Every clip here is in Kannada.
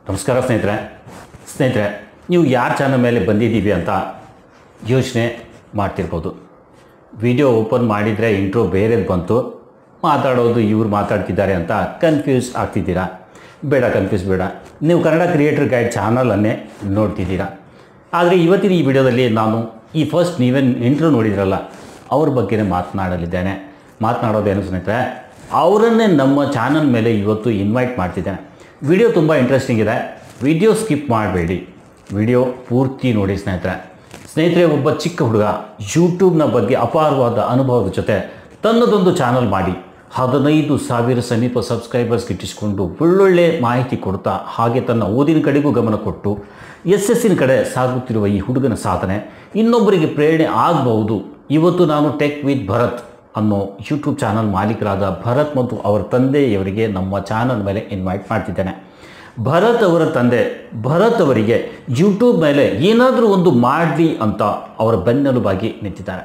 ನಮಸ್ಕಾರ ಸ್ನೇಹಿತರೆ ನೀವು ಯಾರ ಚಾನಲ್ ಮೇಲೆ ಬಂದಿದ್ದೀವಿ ಅಂತ ಯೋಚನೆ ಮಾಡ್ತಿರ್ಬೋದು. ವಿಡಿಯೋ ಓಪನ್ ಮಾಡಿದರೆ ಇಂಟ್ರೋ ಬೇರೆದು ಬಂತು, ಮಾತಾಡೋದು ಇವ್ರು ಮಾತಾಡ್ತಿದ್ದಾರೆ ಅಂತ ಕನ್ಫ್ಯೂಸ್ ಆಗ್ತಿದ್ದೀರಾ. ಕನ್ಫ್ಯೂಸ್ ಬೇಡ, ನೀವು ಕನ್ನಡ ಕ್ರಿಯೇಟರ್ ಗೈಡ್ ಚಾನಲನ್ನೇ ನೋಡ್ತಿದ್ದೀರಾ. ಆದರೆ ಇವತ್ತಿನ ಈ ವಿಡಿಯೋದಲ್ಲಿ ನಾನು ಈ ಫಸ್ಟ್ ನೀವೇನು ಇಂಟ್ರೋ ನೋಡಿದ್ರಲ್ಲ ಅವ್ರ ಬಗ್ಗೆನೇ ಮಾತನಾಡೋದೇನು ಸ್ನೇಹಿತರೆ, ಅವರನ್ನೇ ನಮ್ಮ ಚಾನಲ್ ಮೇಲೆ ಇವತ್ತು ಇನ್ವೈಟ್ ಮಾಡ್ತಿದ್ದೇನೆ. ವಿಡಿಯೋ ತುಂಬ ಇಂಟ್ರೆಸ್ಟಿಂಗ್ ಇದೆ, ವಿಡಿಯೋ ಸ್ಕಿಪ್ ಮಾಡಬೇಡಿ, ವಿಡಿಯೋ ಪೂರ್ತಿ ನೋಡಿ ಸ್ನೇಹಿತರೆ. ಒಬ್ಬ ಚಿಕ್ಕ ಹುಡುಗ ಯೂಟ್ಯೂಬ್ನ ಬಗ್ಗೆ ಅಪಾರವಾದ ಅನುಭವದ ಜೊತೆ ತನ್ನದೊಂದು ಚಾನಲ್ ಮಾಡಿ 15,000 ಸಮೀಪ ಸಬ್ಸ್ಕ್ರೈಬರ್ಸ್ ಗಿಟ್ಟಿಸಿಕೊಂಡು ಒಳ್ಳೊಳ್ಳೆ ಮಾಹಿತಿ ಕೊಡ್ತಾ, ಹಾಗೆ ತನ್ನ ಓದಿನ ಕಡೆಗೂ ಗಮನ ಕೊಟ್ಟು ಯಶಸ್ಸಿನ ಕಡೆ ಸಾಗುತ್ತಿರುವ ಈ ಹುಡುಗನ ಸಾಧನೆ ಇನ್ನೊಬ್ಬರಿಗೆ ಪ್ರೇರಣೆ ಆಗಬಹುದು. ಇವತ್ತು ನಾನು ಟೆಕ್ ವಿತ್ ಭರತ್ ಅನ್ನೋ ಯೂಟ್ಯೂಬ್ ಚಾನಲ್ ಮಾಲೀಕರಾದ ಭರತ್ ಮತ್ತು ಅವರ ತಂದೆಯವರಿಗೆ ನಮ್ಮ ಚಾನಲ್ ಮೇಲೆ ಇನ್ವೈಟ್ ಮಾಡ್ತಿದ್ದೇನೆ. ಭರತ್ ಅವರ ತಂದೆ ಭರತ್ ಅವರಿಗೆ ಯೂಟ್ಯೂಬ್ ಮೇಲೆ ಏನಾದರೂ ಒಂದು ಮಾಡಲಿ ಅಂತ ಅವರ ಬೆನ್ನೆಲುಬಾಗಿ ನಿಂತಿದ್ದಾರೆ.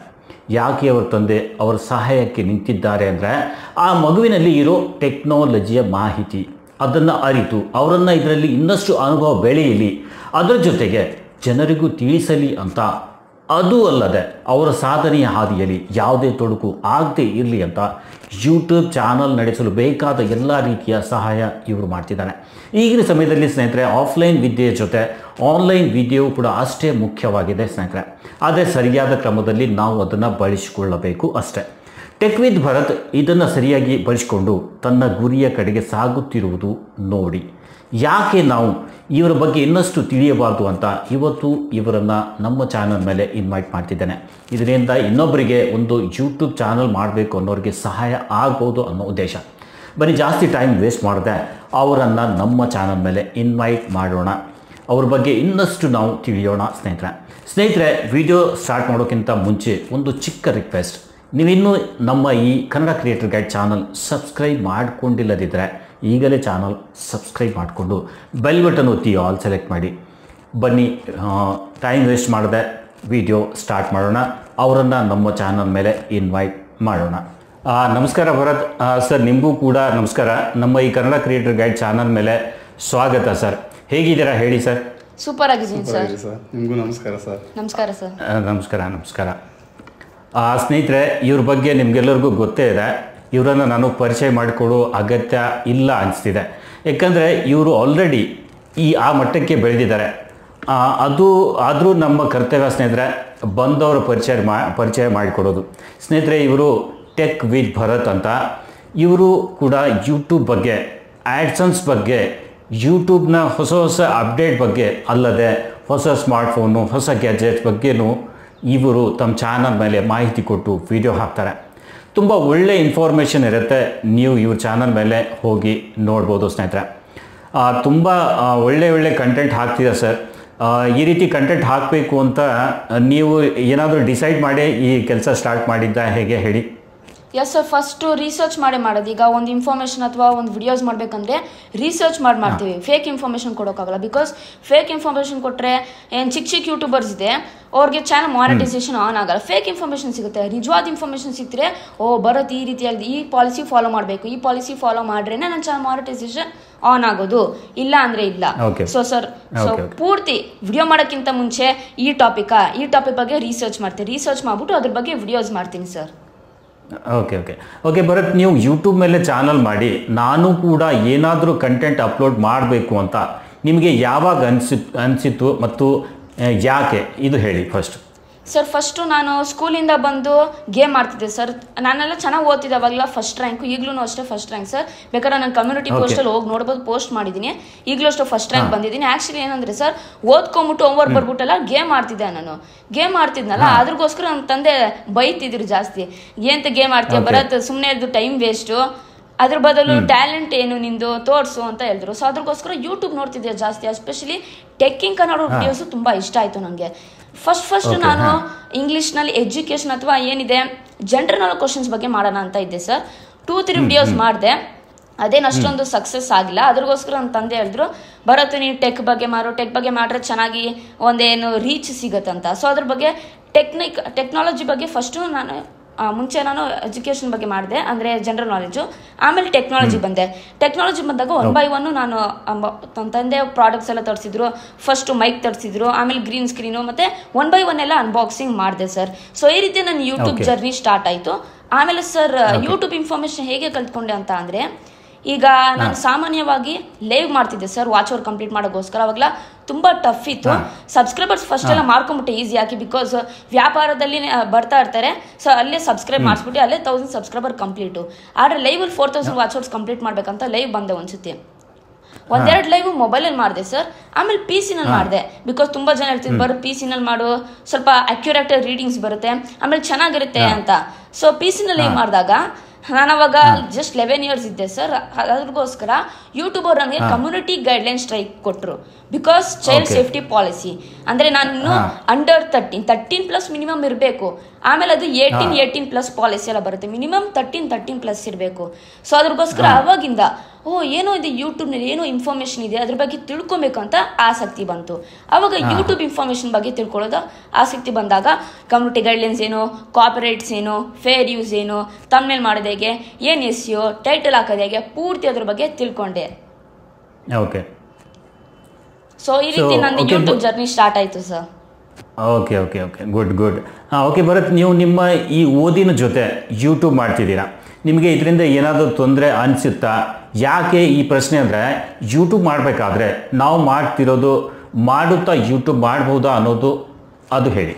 ಯಾಕೆ ಅವರ ತಂದೆ ಅವರ ಸಹಾಯಕ್ಕೆ ನಿಂತಿದ್ದಾರೆ ಅಂದರೆ, ಆ ಮಗುವಿನಲ್ಲಿ ಇರೋ ಟೆಕ್ನಾಲಜಿಯ ಮಾಹಿತಿ ಅದನ್ನು ಅರಿತು ಅವರನ್ನು ಇದರಲ್ಲಿ ಇನ್ನಷ್ಟು ಅನುಭವ ಬೆಳೆಯಲಿ, ಅದರ ಜೊತೆಗೆ ಜನರಿಗೂ ತಿಳಿಸಲಿ ಅಂತ. ಅದು ಅಲ್ಲದೆ ಅವರ ಸಾಧನೆಯ ಹಾದಿಯಲ್ಲಿ ಯಾವುದೇ ತೊಡಕು ಆಗದೇ ಇರಲಿ ಅಂತ ಯೂಟ್ಯೂಬ್ ಚಾನಲ್ ನಡೆಸಲು ಬೇಕಾದ ಎಲ್ಲ ರೀತಿಯ ಸಹಾಯ ಇವರು ಮಾಡ್ತಿದ್ದಾನೆ. ಈಗಿನ ಸಮಯದಲ್ಲಿ ಸ್ನೇಹಿತರೆ, ಆಫ್ಲೈನ್ ವಿದ್ಯೆಯ ಜೊತೆ ಆನ್ಲೈನ್ ವಿಡಿಯೋ ಕೂಡ ಅಷ್ಟೇ ಮುಖ್ಯವಾಗಿದೆ ಸ್ನೇಹಿತರೆ. ಆದರೆ ಸರಿಯಾದ ಕ್ರಮದಲ್ಲಿ ನಾವು ಅದನ್ನು ಬಳಸಿಕೊಳ್ಳಬೇಕು ಅಷ್ಟೇ. ಟೆಕ್ ವಿತ್ ಭರತ್ ಇದನ್ನು ಸರಿಯಾಗಿ ಬಳಸಿಕೊಂಡು ತನ್ನ ಗುರಿಯ ಕಡೆಗೆ ಸಾಗುತ್ತಿರುವುದು ನೋಡಿ. ಯಾಕೆ ನಾವು ಇವರ ಬಗ್ಗೆ ಇನ್ನಷ್ಟು ತಿಳಿಯಬಾರ್ದು ಅಂತ ಇವತ್ತು ಇವರನ್ನು ನಮ್ಮ ಚಾನಲ್ ಮೇಲೆ ಇನ್ವೈಟ್ ಮಾಡ್ತಿದ್ದೇನೆ. ಇದರಿಂದ ಇನ್ನೊಬ್ಬರಿಗೆ ಒಂದು ಯೂಟ್ಯೂಬ್ ಚಾನಲ್ ಮಾಡಬೇಕು ಅನ್ನೋರಿಗೆ ಸಹಾಯ ಆಗ್ಬೋದು ಅನ್ನೋ ಉದ್ದೇಶ. ಬರೀ ಜಾಸ್ತಿ ಟೈಮ್ ವೇಸ್ಟ್ ಮಾಡದೆ ಅವರನ್ನು ನಮ್ಮ ಚಾನಲ್ ಮೇಲೆ ಇನ್ವೈಟ್ ಮಾಡೋಣ, ಅವ್ರ ಬಗ್ಗೆ ಇನ್ನಷ್ಟು ನಾವು ತಿಳಿಯೋಣ ಸ್ನೇಹಿತರೆ. ವಿಡಿಯೋ ಸ್ಟಾರ್ಟ್ ಮಾಡೋಕ್ಕಿಂತ ಮುಂಚೆ ಒಂದು ಚಿಕ್ಕ ರಿಕ್ವೆಸ್ಟ್, ನೀವಿನ್ನೂ ನಮ್ಮ ಈ Kannada creator guide channel subscribe ಮಾಡಿಕೊಂಡಿಲ್ಲದಿದ್ದರೆ ಈಗಲೇ ಚಾನಲ್ ಸಬ್ಸ್ಕ್ರೈಬ್ ಮಾಡಿಕೊಂಡು ಬೆಲ್ ಬಟನ್ ಒತ್ತಿ ಆಲ್ ಸೆಲೆಕ್ಟ್ ಮಾಡಿ. ಬನ್ನಿ, ಟೈಮ್ ವೇಸ್ಟ್ ಮಾಡದೆ ವಿಡಿಯೋ ಸ್ಟಾರ್ಟ್ ಮಾಡೋಣ, ಅವರನ್ನು ನಮ್ಮ ಚಾನಲ್ ಮೇಲೆ ಇನ್ವೈಟ್ ಮಾಡೋಣ. ನಮಸ್ಕಾರ ಭರತ್ ಸರ್, ನಿಮಗೂ ಕೂಡ ನಮಸ್ಕಾರ. ನಮ್ಮ ಈ ಕನ್ನಡ ಕ್ರಿಯೇಟರ್ ಗೈಡ್ ಚಾನಲ್ ಮೇಲೆ ಸ್ವಾಗತ ಸರ್. ಹೇಗಿದ್ದೀರಾ ಹೇಳಿ ಸರ್? ಸೂಪರ್ ಆಗಿದ್ದೀನಿ ಸರ್. ನಿಮಗೂ ನಮಸ್ಕಾರ ಸರ್. ನಮಸ್ಕಾರ ಸರ್. ನಮಸ್ಕಾರ. ಸ್ನೇಹಿತರೆ, ಇವ್ರ ಬಗ್ಗೆ ನಿಮಗೆಲ್ಲರಿಗೂ ಗೊತ್ತೇ ಇದೆ. ಇವರನ್ನು ನಾನು ಪರಿಚಯ ಮಾಡಿಕೊಡೋ ಅಗತ್ಯ ಇಲ್ಲ ಅನಿಸ್ತಿದೆ. ಯಾಕಂದರೆ ಇವರು ಆಲ್ರೆಡಿ ಆ ಮಟ್ಟಕ್ಕೆ ಬೆಳೆದಿದ್ದಾರೆ. ಆದರೂ ನಮ್ಮ ಕರ್ತವ್ಯ ಸ್ನೇಹಿತರೆ ಬಂದವರ ಪರಿಚಯ ಮಾಡಿಕೊಡೋದು. ಸ್ನೇಹಿತರೆ, ಇವರು ಟೆಕ್ ವಿತ್ ಭರತ್ ಅಂತ. ಇವರು ಕೂಡ ಯೂಟ್ಯೂಬ್ ಬಗ್ಗೆ, ಆ್ಯಡ್ಸನ್ಸ್ ಬಗ್ಗೆ, ಯೂಟ್ಯೂಬ್ನ ಹೊಸ ಅಪ್ಡೇಟ್ ಬಗ್ಗೆ ಅಲ್ಲದೆ ಹೊಸ ಸ್ಮಾರ್ಟ್ಫೋನು, ಹೊಸ ಗ್ಯಾಜೆಟ್ಸ್ ಬಗ್ಗೆನೂ ಇವರು ತಮ್ಮ ಚಾನಲ್ ಮೇಲೆ ಮಾಹಿತಿ ಕೊಟ್ಟು ವಿಡಿಯೋ ಹಾಕ್ತಾರೆ. ತುಂಬ ಒಳ್ಳೆ ಇನ್ಫಾರ್ಮೇಷನ್ ಇರುತ್ತೆ, ನೀವು ಇವ್ರ ಚಾನಲ್ ಮೇಲೆ ಹೋಗಿ ನೋಡ್ಬೋದು ಸ್ನೇಹಿತರೆ. ತುಂಬ ಒಳ್ಳೆ ಕಂಟೆಂಟ್ ಹಾಕ್ತಿದ್ದಾರೆ ಸರ್. ಈ ರೀತಿ ಕಂಟೆಂಟ್ ಹಾಕಬೇಕು ಅಂತ ನೀವು ಏನಾದರೂ ಡಿಸೈಡ್ ಮಾಡಿ ಈ ಕೆಲಸ ಸ್ಟಾರ್ಟ್ ಮಾಡಿದ್ದ ಹೇಗೆ ಹೇಳಿ? ಎಸ್ ಸರ್, ಫಸ್ಟು ರಿಸರ್ಚ್ ಮಾಡೋದು. ಈಗ ಒಂದು ಇನ್ಫಾರ್ಮೇಷನ್ ಅಥವಾ ಒಂದು ವಿಡಿಯೋಸ್ ಮಾಡಬೇಕಂದ್ರೆ ರಿಸರ್ಚ್ ಮಾಡ್ತೀವಿ. ಫೇಕ್ ಇನ್ಫಾರ್ಮೇಷನ್ ಕೊಡೋಕ್ಕಾಗಲ್ಲ. ಬಿಕಾಸ್ ಫೇಕ್ ಇನ್ಫಾರ್ಮೇಷನ್ ಕೊಟ್ಟರೆ ಏನು ಚಿಕ್ಕ ಯೂಟ್ಯೂಬರ್ಸ್ ಇದೆ, ಅವ್ರಿಗೆ ಚಾನಲ್ ಮಾನಿಟೈಸೇಷನ್ ಆನ್ ಆಗಲ್ಲ. ಫೇಕ್ ಇನ್ಫಾರ್ಮೇಷನ್ ಸಿಗುತ್ತೆ. ನಿಜವಾದ ಇನ್ಫಾರ್ಮೇಷನ್ ಸಿಗ್ತರೆ, ಬರುತ್ತೆ ಈ ರೀತಿಯಾಗಿ ಈ ಪಾಲಿಸಿ ಫಾಲೋ ಮಾಡಬೇಕು, ಈ ಪಾಲಿಸಿ ಫಾಲೋ ಮಾಡ್ರೆ ನನ್ನ ಚಾನಲ್ ಮಾನಿಟೈಸೇಷನ್ ಆನ್ ಆಗೋದು, ಇಲ್ಲ ಅಂದರೆ ಇಲ್ಲ. ಸೊ ಪೂರ್ತಿ ವಿಡಿಯೋ ಮಾಡೋಕ್ಕಿಂತ ಮುಂಚೆ ಈ ಟಾಪಿಕ್ ಬಗ್ಗೆ ರಿಸರ್ಚ್ ಮಾಡಿಬಿಟ್ಟು ಅದ್ರ ಬಗ್ಗೆ ವಿಡಿಯೋಸ್ ಮಾಡ್ತೀನಿ ಸರ್. ಓಕೆ ಭರತ್, ನೀವು ಯೂಟ್ಯೂಬ್ ಮೇಲೆ ಚಾನಲ್ ಮಾಡಿ ನಾನು ಕೂಡ ಏನಾದರೂ ಕಂಟೆಂಟ್ ಅಪ್ಲೋಡ್ ಮಾಡಬೇಕು ಅಂತ ನಿಮಗೆ ಯಾವಾಗ ಅನಿಸಿತು ಮತ್ತು ಯಾಕೆ, ಇದು ಹೇಳಿ ಫಸ್ಟ್. ಸರ್, ಫಸ್ಟು ನಾನು ಸ್ಕೂಲಿಂದ ಬಂದು ಗೇಮ್ ಆಡ್ತಿದ್ದೆ ಸರ್. ನಾನೆಲ್ಲ ಚೆನ್ನಾಗಿ ಓದ್ತಿದ್ದೆ, ಅವಾಗೆಲ್ಲ ಫಸ್ಟ್ ರ್ಯಾಂಕು, ಈಗಲೂ ಅಷ್ಟೇ ಫಸ್ಟ್ ರ್ಯಾಂಕ್ ಸರ್. ಬೇಕಾದ್ರೆ ನಾನು ಕಮ್ಯುನಿಟಿ ಪೋಸ್ಟಲ್ಲಿ ಹೋಗಿ ನೋಡ್ಬೋದು, ಪೋಸ್ಟ್ ಮಾಡಿದ್ದೀನಿ. ಈಗಲೂ ಅಷ್ಟೇ ಫಸ್ಟ್ ರ್ಯಾಂಕ್ ಬಂದಿದ್ದೀನಿ. ಆ್ಯಕ್ಚುಲಿ ಏನಂದರೆ ಸರ್, ಓದ್ಕೊಂಬಿಟ್ಟು ಹೋಮ್ವರ್ಕ್ ಬರ್ಬಿಟ್ಟೆಲ್ಲ ಗೇಮ್ ಆಡ್ತಿದ್ದೆ. ನಾನು ಗೇಮ್ ಆಡ್ತಿದ್ನಲ್ಲ, ಅದ್ರಗೋಸ್ಕರ ನಮ್ಮ ತಂದೆ ಬೈತಿದ್ರು ಜಾಸ್ತಿ. ಏನಂತ ಗೇಮ್ ಆಡ್ತೀಯ ಭರತ್, ಸುಮ್ಮನೆ ಅದು ಟೈಮ್ ವೇಸ್ಟು, ಅದ್ರ ಬದಲು ಟ್ಯಾಲೆಂಟ್ ಏನು ನಿಂದು ತೋರಿಸು ಅಂತ ಹೇಳಿದ್ರು. ಸೊ ಅದ್ರಗೋಸ್ಕರ ಯೂಟ್ಯೂಬ್ ನೋಡ್ತಿದ್ದೆ ಜಾಸ್ತಿ. ಎಸ್ಪೆಷಲಿ ಟೆಕ್ಕಿಂಗ್ ಕನ್ನಡ ವಿಡಿಯೋಸು ತುಂಬ ಇಷ್ಟ ಆಯಿತು ನನಗೆ. ಫಸ್ಟ್ ನಾನು ಇಂಗ್ಲೀಷ್ನಲ್ಲಿ ಎಜುಕೇಷನ್ ಅಥವಾ ಏನಿದೆ ಜನರಲ್ ಕ್ವಶನ್ಸ್ ಬಗ್ಗೆ ಮಾಡೋಣ ಅಂತ ಇದ್ದೆ ಸರ್. 2-3 ವಿಡಿಯೋಸ್ ಮಾಡಿದೆ, ಅದೇನು ಅಷ್ಟೊಂದು ಸಕ್ಸಸ್ ಆಗಿಲ್ಲ. ಅದ್ರಗೋಸ್ಕರ ನನ್ನ ತಂದೆ ಹೇಳಿದ್ರು, ಭರತ್ ನೀವು ಟೆಕ್ ಬಗ್ಗೆ ಮಾಡ್ರೆ ಚೆನ್ನಾಗಿ ಒಂದೇನು ರೀಚ್ ಸಿಗುತ್ತಂತ. ಸೊ ಅದ್ರ ಬಗ್ಗೆ ಟೆಕ್ನಾಲಜಿ ಬಗ್ಗೆ ಫಸ್ಟು ನಾನು ಮುಂಚೆ ನಾನು ಎಜುಕೇಷನ್ ಬಗ್ಗೆ ಮಾಡಿದೆ, ಅಂದರೆ ಜನರಲ್ ನಾಲೆಜು. ಆಮೇಲೆ ಟೆಕ್ನಾಲಜಿ ಬಂದೆ. ಟೆಕ್ನಾಲಜಿ ಬಂದಾಗ 1 by 1 ನಾನು ನನ್ನ ತಂದೆ ಪ್ರಾಡಕ್ಟ್ಸ್ ಎಲ್ಲ ತರಿಸಿದ್ರು. ಫಸ್ಟು ಮೈಕ್ ತರಿಸಿದ್ರು, ಆಮೇಲೆ ಗ್ರೀನ್ ಸ್ಕ್ರೀನು, ಮತ್ತು 1 by 1 ಎಲ್ಲ ಅನ್ಬಾಕ್ಸಿಂಗ್ ಮಾಡಿದೆ ಸರ್. ಸೊ ಈ ರೀತಿ ನನ್ನ ಯೂಟ್ಯೂಬ್ ಜರ್ನಿ ಸ್ಟಾರ್ಟ್ ಆಯಿತು. ಆಮೇಲೆ ಸರ್ ಯೂಟ್ಯೂಬ್ ಇನ್ಫಾರ್ಮೇಷನ್ ಹೇಗೆ ಕಲ್ತ್ಕೊಂಡೆ ಅಂತ ಅಂದರೆ, ಈಗ ನಾನು ಸಾಮಾನ್ಯವಾಗಿ ಲೈವ್ ಮಾಡ್ತಿದ್ದೆ ಸರ್, ವಾಚ್ ಅವರ್ ಕಂಪ್ಲೀಟ್ ಮಾಡೋಕ್ಕೋಸ್ಕರ. ಅವಾಗಲ ತುಂಬ ಟಫ್ ಇತ್ತು. ಸಬ್ಸ್ಕ್ರೈಬರ್ಸ್ ಫಸ್ಟ್ ಎಲ್ಲ ಮಾಡ್ಕೊಂಬಿಟ್ಟೆ ಈಸಿ ಆಗಿ, ಬಿಕಾಸ್ ವ್ಯಾಪಾರದಲ್ಲಿ ಬರ್ತಾ ಇರ್ತಾರೆ. ಸೊ ಅಲ್ಲೇ ಸಬ್ಸ್ಕ್ರೈಬ್ ಮಾಡಿಸ್ಬಿಟ್ಟು ಅಲ್ಲೇ 1000 ಸಬ್ಸ್ಕ್ರೈಬರ್ ಕಂಪ್ಲೀಟು. ಆದರೆ ಲೈವಲ್ಲಿ 4000 ವಾಚ್ ಅವರ್ಸ್ ಕಂಪ್ಲೀಟ್ ಮಾಡ್ಬೇಕಂತ ಲೈವ್ ಬಂದೆ ಒಂದ್ಸತಿ. ಒಂದೆರಡು ಲೈವ್ ಮೊಬೈಲಲ್ಲಿ ಮಾಡಿದೆ ಸರ್. ಆಮೇಲೆ ಪಿ ಸಿನಲ್ಲಿ ಮಾಡಿದೆ, ಬಿಕಾಸ್ ತುಂಬ ಜನ ಇರ್ತಿದ್ರು ಬರೋ ಪಿ ಸಿನಲ್ಲಿ ಮಾಡು, ಸ್ವಲ್ಪ ಅಕ್ಯುರೇಟ್ ರೀಡಿಂಗ್ಸ್ ಬರುತ್ತೆ, ಆಮೇಲೆ ಚೆನ್ನಾಗಿರುತ್ತೆ ಅಂತ. ಸೊ ಪಿ ಸಿನಲ್ಲಿ ಲೈವ್ ಮಾಡಿದಾಗ ನಾನು ಅವಾಗ ಜಸ್ಟ್ 11 years ಇದ್ದೆ ಸರ್. ಅದ್ರಗೋಸ್ಕರ ಯೂಟ್ಯೂಬ್ ಅವ್ರು ನನಗೆ ಕಮ್ಯುನಿಟಿ ಗೈಡ್ಲೈನ್ ಸ್ಟ್ರೈಕ್ ಕೊಟ್ಟರು, ಬಿಕಾಸ್ ಚೈಲ್ಡ್ ಸೇಫ್ಟಿ ಪಾಲಿಸಿ. ಅಂದರೆ ನಾನು ಅಂಡರ್ 13+ ಮಿನಿಮಮ್ ಇರಬೇಕು. ಆಮೇಲೆ ಅದು 18+ ಪಾಲಿಸಿ ಎಲ್ಲ ಬರುತ್ತೆ. ಮಿನಿಮಮ್ 13+ ಇರಬೇಕು. ಸೊ ಅದ್ರಗೋಸ್ಕರ ಅವಾಗಿಂದ ಏನೋ ಇದೆ ಯೂಟ್ಯೂಬ್ನಲ್ಲಿ ಏನೋ ಇನ್ಫಾರ್ಮೇಷನ್ ಇದೆ, ಅದ್ರ ಬಗ್ಗೆ ತಿಳ್ಕೊಬೇಕು ಅಂತ ಆಸಕ್ತಿ ಬಂತು. ಅವಾಗ ಯೂಟ್ಯೂಬ್ ಇನ್ಫಾರ್ಮೇಷನ್ ಬಗ್ಗೆ ತಿಳ್ಕೊಳ್ಳೋದು ಆಸಕ್ತಿ ಬಂದಾಗ ಕಮ್ಯುನಿಟಿ ಗೈಡ್ಲೈನ್ಸ್ ಏನು, ಕಾಪಿರೈಟ್ಸ್ ಏನು, ಫೇರ್ ಯೂಸ್ ಏನು, ತಮ್ನೇಲ್ ಮಾಡೋದು ಹೇಗೆ, ಏನು SEO, ಟೈಟಲ್ ಹಾಕೋದು ಹೇಗೆ, ಪೂರ್ತಿ ಅದ್ರ ಬಗ್ಗೆ ತಿಳ್ಕೊಂಡೆ. ಓಕೆ. ಸೊ ಈ ರೀತಿ ನನ್ನ ಯೂಟ್ಯೂಬ್ ಜರ್ನಿ ಸ್ಟಾರ್ಟ್ ಆಯಿತು sir. Okay okay okay good good. Okay Bharat, ನೀವು ನಿಮ್ಮ ಈ ಓದಿನ ಜೊತೆ ಯೂಟ್ಯೂಬ್ ಮಾಡ್ತಿದ್ದೀರಾ, ನಿಮಗೆ ಇದರಿಂದ ಏನಾದರೂ ತೊಂದರೆ ಅನಿಸುತ್ತಾ? ಯಾಕೆ ಈ ಪ್ರಶ್ನೆ ಅಂದರೆ, ಯೂಟ್ಯೂಬ್ ಮಾಡಬೇಕಾದ್ರೆ ನಾವು ಮಾಡ್ತಿರೋದು ಮಾಡುತ್ತಾ ಯೂಟ್ಯೂಬ್ ಮಾಡ್ಬೋದಾ ಅನ್ನೋದು ಅದು ಹೇಳಿ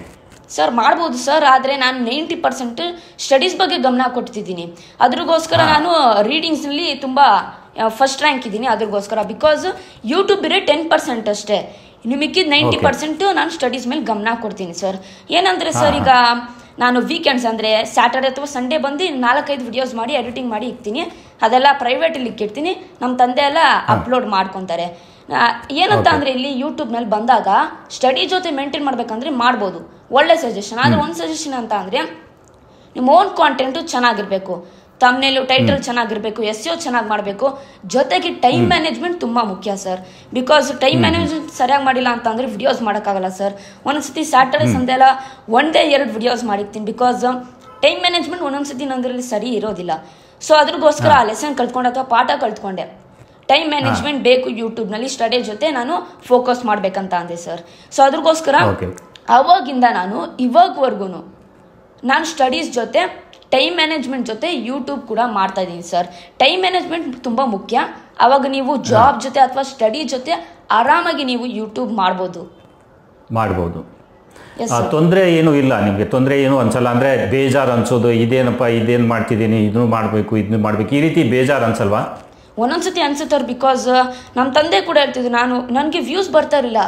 ಸರ್. ಮಾಡ್ಬೋದು ಸರ್, ಆದರೆ ನಾನು 90% ಸ್ಟಡೀಸ್ ಬಗ್ಗೆ ಗಮನ ಕೊಡ್ತಿದ್ದೀನಿ. ಅದ್ರಗೋಸ್ಕರ ನಾನು ರೀಡಿಂಗ್ಸ್ನಲ್ಲಿ ತುಂಬ ಫಸ್ಟ್ ರ್ಯಾಂಕ್ ಇದ್ದೀನಿ. ಅದ್ರಗೋಸ್ಕರ ಬಿಕಾಸ್ ಯೂಟ್ಯೂಬ್ ಇರೋ 10% ಅಷ್ಟೇ, ನಿಮಗಿದ್ದು 90% ನಾನು ಸ್ಟಡೀಸ್ ಮೇಲೆ ಗಮನ ಕೊಡ್ತೀನಿ ಸರ್. ಏನಂದರೆ ಸರ್, ಈಗ ನಾನು ವೀಕೆಂಡ್ಸ್ ಅಂದರೆ ಸ್ಯಾಟರ್ಡೆ ಅಥವಾ ಸಂಡೇ ಬಂದು 4-5 ವಿಡಿಯೋಸ್ ಮಾಡಿ ಎಡಿಟಿಂಗ್ ಮಾಡಿ ಇಕ್ತೀನಿ. ಅದೆಲ್ಲ ಪ್ರೈವೇಟಲ್ಲಿ ಇಕ್ಕಿರ್ತೀನಿ. ನಮ್ಮ ತಂದೆ ಎಲ್ಲ ಅಪ್ಲೋಡ್ ಮಾಡ್ಕೊತಾರೆ. ಏನಂತ ಅಂದರೆ ಇಲ್ಲಿ ಯೂಟ್ಯೂಬ್ನಲ್ಲಿ ಬಂದಾಗ ಸ್ಟಡಿ ಜೊತೆ ಮೇಂಟೈನ್ ಮಾಡ್ಬೇಕಂದ್ರೆ ಮಾಡ್ಬೋದು, ಒಳ್ಳೆ ಸಜೆಷನ್. ಆದರೆ ಒಂದು ಸಜೆಷನ್ ಅಂತ ಅಂದರೆ ನಿಮ್ಮ ಓನ್ ಕಾಂಟೆಂಟು ಚೆನ್ನಾಗಿರಬೇಕು, ತಮ್ನೇಲು ಟೈಟಲ್ ಚೆನ್ನಾಗಿರಬೇಕು, SEO ಚೆನ್ನಾಗಿ ಮಾಡಬೇಕು. ಜೊತೆಗೆ ಟೈಮ್ ಮ್ಯಾನೇಜ್ಮೆಂಟ್ ತುಂಬ ಮುಖ್ಯ ಸರ್. ಬಿಕಾಸ್ ಟೈಮ್ ಮ್ಯಾನೇಜ್ಮೆಂಟ್ ಸರಿಯಾಗಿ ಮಾಡಿಲ್ಲ ಅಂತಂದರೆ ವಿಡಿಯೋಸ್ ಮಾಡೋಕ್ಕಾಗಲ್ಲ ಸರ್. ಒಂದೊಂದ್ಸತಿ ಸ್ಯಾಟರ್ಡೆ ಸಂಡೇ ಎಲ್ಲ 1 day 2 ವಿಡಿಯೋಸ್ ಮಾಡಿರ್ತೀನಿ, ಬಿಕಾಸ್ ಟೈಮ್ ಮ್ಯಾನೇಜ್ಮೆಂಟ್ ಒಂದೊಂದ್ಸತಿ ನಂದ್ರಲ್ಲಿ ಸರಿ ಇರೋದಿಲ್ಲ. ಸೊ ಅದ್ರಗೋಸ್ಕರ ಆ ಲೆಸನ್ ಕಲ್ತ್ಕೊಂಡೆ ಅಥವಾ ಪಾಠ ಕಲ್ತ್ಕೊಂಡೆ. ಟೈಮ್ ಮ್ಯಾನೇಜ್ಮೆಂಟ್ ಬೇಕು ಯೂಟ್ಯೂಬ್ನಲ್ಲಿ, ಸ್ಟಡಿ ಜೊತೆ ನಾನು ಫೋಕಸ್ ಮಾಡಬೇಕಂತ ಅಂದೆ ಸರ್. ಸೊ ಅದ್ರಗೋಸ್ಕರ ಅವಾಗಿಂದ ನಾನು ಇವಾಗವರೆಗೂ ನಾನು ಸ್ಟಡೀಸ್ ಜೊತೆ ಟೈಮ್ ಮ್ಯಾನೇಜ್ಮೆಂಟ್ ಜೊತೆ ಯೂಟ್ಯೂಬ್ ಕೂಡ ಮಾಡ್ತಾ ಇದ್ದೀನಿ ಸರ್. ಟೈಮ್ ಮ್ಯಾನೇಜ್ಮೆಂಟ್ ತುಂಬ ಮುಖ್ಯ. ಅವಾಗ ನೀವು ಜಾಬ್ ಜೊತೆ ಅಥವಾ ಸ್ಟಡಿ ಜೊತೆ ಆರಾಮಾಗಿ ನೀವು ಯೂಟ್ಯೂಬ್ ಮಾಡ್ಬೋದು. ತೊಂದರೆ ಏನೂ ಇಲ್ಲ ನಿಮಗೆ? ತೊಂದರೆ ಏನು ಅನ್ಸಲ್ಲ? ಅಂದರೆ ಬೇಜಾರು ಅನ್ಸೋದು, ಇದೇನಪ್ಪ ಇದೇನು ಮಾಡ್ತಿದ್ದೀನಿ, ಇದನ್ನು ಮಾಡಬೇಕು ಇದನ್ನು ಮಾಡಬೇಕು, ಈ ರೀತಿ ಬೇಜಾರು ಅನ್ಸಲ್ವಾ? ಒಂದೊಂದ್ಸತಿ ಅನ್ಸುತ್ತಾರೆ, ಬಿಕಾಸ್ ನಮ್ಮ ತಂದೆ ಕೂಡ ಹೇಳ್ತಿದ್ರು, ನನಗೆ ವ್ಯೂಸ್ ಬರ್ತಾ ಇರಲಿಲ್ಲ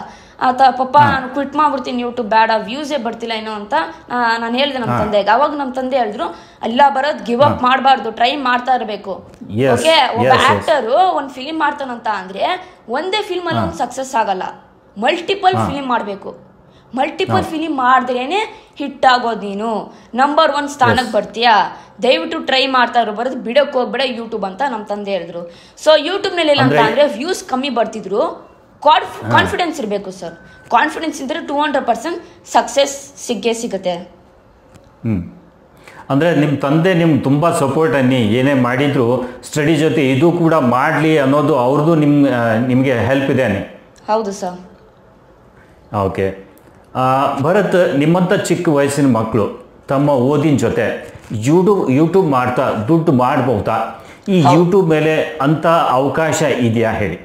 ಪಪ್ಪ, ನಾನು ಕ್ವಿಟ್ ಮಾಡ್ಬಿಡ್ತೀನಿ ಯೂಟ್ಯೂಬ್, ಬೇಡ ವ್ಯೂಸೇ ಬರ್ತಿಲ್ಲ ಏನೋ ಅಂತ ನಾನು ಹೇಳಿದೆ ನಮ್ಮ ತಂದೆಗೆ. ಅವಾಗ ನಮ್ಮ ತಂದೆ ಹೇಳಿದ್ರು, ಎಲ್ಲ ಬರೋದು ಗಿವ್ ಅಪ್ ಮಾಡಬಾರ್ದು, ಟ್ರೈ ಮಾಡ್ತಾ ಇರಬೇಕು. ಓಕೆ, ಒಬ್ಬ ಆಕ್ಟರು ಒಂದು ಫಿಲಿಮ್ ಮಾಡ್ತಾನಂತ ಅಂದರೆ ಒಂದೇ ಫಿಲ್ಮಲ್ಲಿ ಒಂದು ಸಕ್ಸಸ್ ಆಗಲ್ಲ, ಮಲ್ಟಿಪಲ್ ಫಿಲಿಮ್ ಮಾಡಬೇಕು. ಮಲ್ಟಿಪಲ್ ಫಿಲಿಮ್ ಮಾಡಿದ್ರೇನೆ ಹಿಟ್ ಆಗೋದು, ನೀನು ನಂಬರ್ 1 ಸ್ಥಾನಕ್ಕೆ ಬರ್ತೀಯಾ. ದಯವಿಟ್ಟು ಟ್ರೈ ಮಾಡ್ತಾ ಇರೋ, ಬರೋದು ಬಿಡೋಕ್ಕೆ ಹೋಗ್ಬೇಡ ಯೂಟ್ಯೂಬ್ ಅಂತ ನಮ್ಮ ತಂದೆ ಹೇಳಿದ್ರು. ಸೊ ಯೂಟ್ಯೂಬ್ನಲ್ಲಿ ಇಲ್ಲ ಅಂತ ಅಂದರೆ ವ್ಯೂಸ್ ಕಮ್ಮಿ ಬರ್ತಿದ್ರು, ಕಾನ್ಫಿಡೆನ್ಸ್ ಇರಬೇಕು ಸರ್. ಕಾನ್ಫಿಡೆನ್ಸ್ ಇದ್ದರೆ 200% ಸಕ್ಸಸ್ ಸಿಗುತ್ತೆ. ಅಂದರೆ ನಿಮ್ಮ ತಂದೆ ನಿಮ್ಗೆ ತುಂಬ ಸಪೋರ್ಟ್ ಅನ್ನಿ, ಏನೇ ಮಾಡಿದ್ರು ಸ್ಟಡಿ ಜೊತೆ ಇದು ಕೂಡ ಮಾಡಲಿ ಅನ್ನೋದು ಅವ್ರದ್ದು ನಿಮಗೆ ಹೆಲ್ಪ್ ಇದೆ ಅನ್ನಿ. ಹೌದು ಸರ್. ಓಕೆ ಭರತ್, ನಿಮ್ಮಂಥ ಚಿಕ್ಕ ವಯಸ್ಸಿನ ಮಕ್ಕಳು ತಮ್ಮ ಓದಿನ ಜೊತೆ ಯೂಟ್ಯೂಬ್ ಮಾಡ್ತಾ ದುಡ್ಡು ಮಾಡ್ಬೋದಾ? ಈ ಯೂಟ್ಯೂಬ್ ಮೇಲೆ ಅಂಥ ಅವಕಾಶ ಇದೆಯಾ ಹೇಳಿ?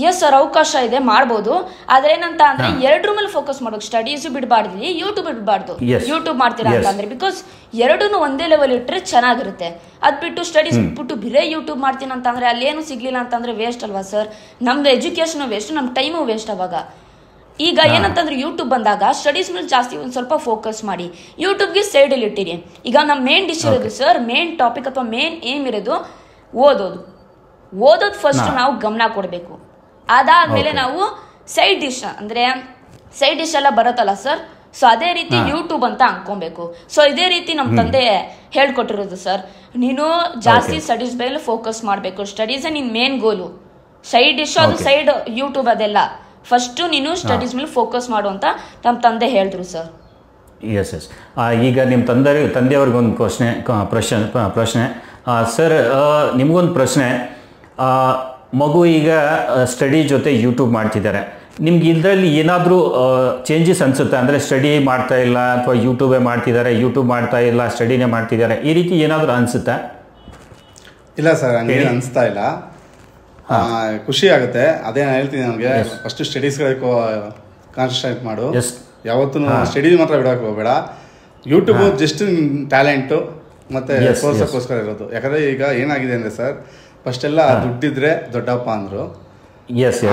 ಎಸ್ ಸರ್, ಅವಕಾಶ ಇದೆ, ಮಾಡ್ಬೋದು. ಆದರೆ ಏನಂತ ಅಂದರೆ ಎರಡ್ರ ಮೇಲೆ ಫೋಕಸ್ ಮಾಡ್ಬೇಕು. ಸ್ಟಡೀಸು ಬಿಡಬಾರ್ದು, ಯೂಟ್ಯೂಬ್ ಬಿಡಬಾರ್ದು. ಯೂಟ್ಯೂಬ್ ಮಾಡ್ತೀರಾ ಅಂತಂದರೆ ಬಿಕಾಸ್ ಎರಡೂ ಒಂದೇ ಲೆವೆಲ್ ಇಟ್ಟರೆ ಚೆನ್ನಾಗಿರುತ್ತೆ. ಅದು ಬಿಟ್ಟು ಸ್ಟಡೀಸ್ ಬಿಟ್ಬಿಟ್ಟು ಬೇರೆ ಯೂಟ್ಯೂಬ್ ಮಾಡ್ತೀನಿ ಅಂತಂದರೆ ಅಲ್ಲೇನು ಸಿಗಲಿಲ್ಲ ಅಂತಂದರೆ ವೇಸ್ಟ್ ಅಲ್ವಾ ಸರ್? ನಮ್ಮದು ಎಜುಕೇಷನು ವೇಸ್ಟ್, ನಮ್ಮ ಟೈಮು ವೇಸ್ಟ್. ಅವಾಗ ಈಗ ಏನಂತಂದ್ರೆ ಯೂಟ್ಯೂಬ್ ಬಂದಾಗ ಸ್ಟಡೀಸ್ ಮೇಲೆ ಜಾಸ್ತಿ ಒಂದು ಸ್ವಲ್ಪ ಫೋಕಸ್ ಮಾಡಿ, ಯೂಟ್ಯೂಬ್ಗೆ ಸೈಡಲ್ಲಿ ಇಟ್ಟಿರಿ. ಈಗ ನಮ್ಮ ಮೇನ್ ಡಿಶ್ ಇರೋದು ಸರ್, ಮೇನ್ ಟಾಪಿಕ್ ಅಥವಾ ಮೇನ್ ಏಮ್ ಇರೋದು ಓದೋದು ಫಸ್ಟ್ ನಾವು ಗಮನ ಕೊಡಬೇಕು. ಅದಾದಮೇಲೆ ನಾವು ಸೈಡ್ ಡಿಶ್ ಎಲ್ಲ ಬರುತ್ತಲ್ಲ ಸರ್, ಸೊ ಅದೇ ರೀತಿ ಯೂಟ್ಯೂಬ್ ಅಂತ ಅನ್ಕೊಬೇಕು. ಸೊ ಇದೇ ರೀತಿ ನಮ್ಮ ತಂದೆ ಹೇಳ್ಕೊಟ್ಟಿರೋದು ಸರ್, ನೀನು ಜಾಸ್ತಿ ಸ್ಟಡೀಸ್ ಮೇಲೆ ಫೋಕಸ್ ಮಾಡಬೇಕು. ಸ್ಟಡೀಸೇ ನಿನ್ನ ಮೇನ್ ಗೋಲು. ಸೈಡ್ ಡಿಶ್ ಅದು ಸೈಡ್ ಯೂಟ್ಯೂಬ್ ಅದೆಲ್ಲ, ಫಸ್ಟು ನೀನು ಸ್ಟಡೀಸ್ ಮೇಲೆ ಫೋಕಸ್ ಮಾಡು ಅಂತ ನಮ್ಮ ತಂದೆ ಹೇಳಿದ್ರು ಸರ್. ಎಸ್ ಎಸ್ ಈಗ ನಿಮ್ಮ ತಂದೆಯವ್ರಿಗೊಂದು ಪ್ರಶ್ನೆ ಸರ್, ನಿಮಗೊಂದು ಪ್ರಶ್ನೆ. ಮಗು ಈಗ ಸ್ಟಡಿ ಜೊತೆ ಯೂಟ್ಯೂಬ್ ಮಾಡ್ತಿದ್ದಾರೆ. ನಿಮ್ಗೆ ಇದರಲ್ಲಿ ಏನಾದರೂ ಚೇಂಜಸ್ ಅನಿಸುತ್ತೆ? ಅಂದರೆ ಸ್ಟಡಿ ಮಾಡ್ತಾ ಇಲ್ಲ ಅಥವಾ ಯೂಟ್ಯೂಬೇ ಮಾಡ್ತಿದ್ದಾರೆ, ಯೂಟ್ಯೂಬ್ ಮಾಡ್ತಾ ಇಲ್ಲ ಸ್ಟಡಿನೇ ಮಾಡ್ತಿದ್ದಾರೆ, ಈ ರೀತಿ ಏನಾದರೂ ಅನಿಸುತ್ತಾ? ಇಲ್ಲ ಸರ್, ಹಂಗೆ ಅನಿಸ್ತಾ ಇಲ್ಲ. ಖುಷಿ ಆಗುತ್ತೆ. ಅದೇ ನಾನು ಹೇಳ್ತೀನಿ, ನನಗೆ ಫಸ್ಟ್ ಸ್ಟಡೀಸ್ಗಳಿಗೆ ಕಾನ್ಸಂಟ್ರೇಟ್ ಮಾಡು. ಯಾವತ್ತೂ ಸ್ಟಡಿ ಮಾತ್ರ ಬಿಡೋಕೆ ಹೋಗಬೇಡ. ಯೂಟ್ಯೂಬ್ ಜಸ್ಟ್ ಟ್ಯಾಲೆಂಟು ಮತ್ತು ಪ್ರೋತ್ಸಾಹಕ್ಕೋಸ್ಕರ ಇರೋದು. ಯಾಕಂದರೆ ಈಗ ಏನಾಗಿದೆ ಅಂದರೆ ಸರ್, ಫಸ್ಟ್ ಎಲ್ಲ ದುಡ್ಡಿದ್ರೆ ದೊಡ್ಡಪ್ಪ ಅಂದರು.